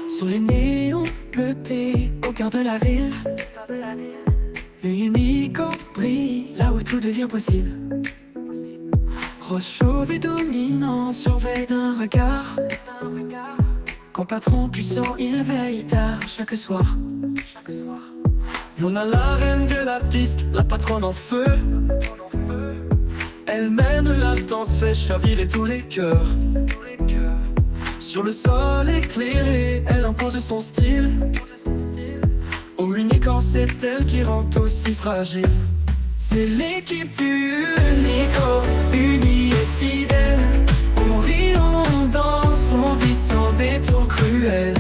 Sur les néons bleutés au cœur de la ville, Unico brille là où tout devient possible. Rose chauve et dominant surveille d'un regard. Quand patron puissant il veille tard chaque soir. On a la reine de la piste, la patronne en feu. Elle mène la danse, fait chavirer tous les cœurs. Sur le sol éclairé, elle impose son style. Au Unicorn, c'est elle qui rend aussi fragile. C'est l'équipe du Unicorn, unie et fidèle. On rit, on danse, on vit sans détour cruel.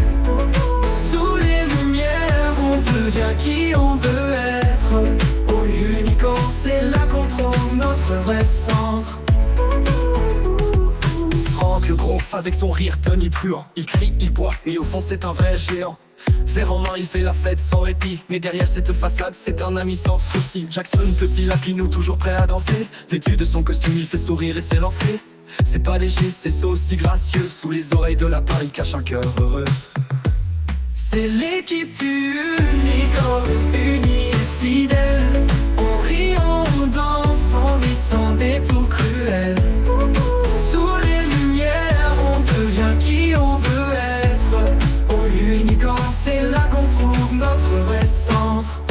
Sous les lumières, on devient qui on veut être. Au Unicorn, c'est là qu'on trouve notre vrai centre. Franck le gros avec son rire tonitruant. Il crie, il boit et au fond c'est un vrai géant. Verre en main, il fait la fête sans répit. Mais derrière cette façade, c'est un ami sans souci. Jackson, petit lapinou, toujours prêt à danser. Vêtu de son costume, il fait sourire et s'élancer. C'est pas léger, c'est aussi gracieux. Sous les oreilles de lapin, il cache un cœur heureux. C'est l'équipe du Unicorn, unie et fidèle. On rit, on danse, on vit sans détour cruel. Sous les lumières, on devient qui on veut être. Au Unicorn, c'est là qu'on trouve notre vrai centre.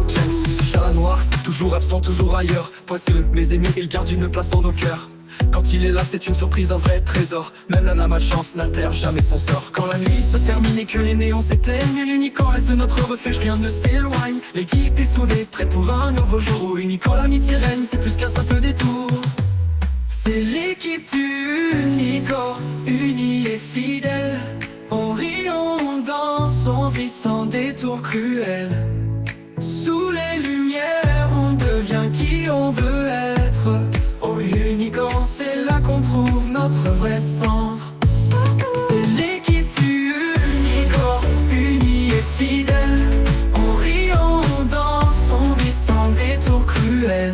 James, chat noir, toujours absent, toujours ailleurs. Poisseux, mes amis, il garde une place en nos cœurs. Quand il est là, c'est une surprise, un vrai trésor. Même la malchance n'altère jamais son sort. Quand la nuit se termine et que les néons s'éteignent, l'Unicorn reste notre refuge, rien ne s'éloigne. L'équipe est soudée, prête pour un nouveau jour. Au Unicorn, l'amitié règne, c'est plus qu'un simple détour. C'est l'équipe du Unicorn, unie et fidèle. On rit, on danse, on vit sans détour cruel. Sous les lumières, on devient qui on veut être. Au Unicorn, c'est là qu'on trouve notre vrai centre. C'est l'équipe du Unicorn, unie et fidèle. On rit, on danse, on vit sans détour cruel.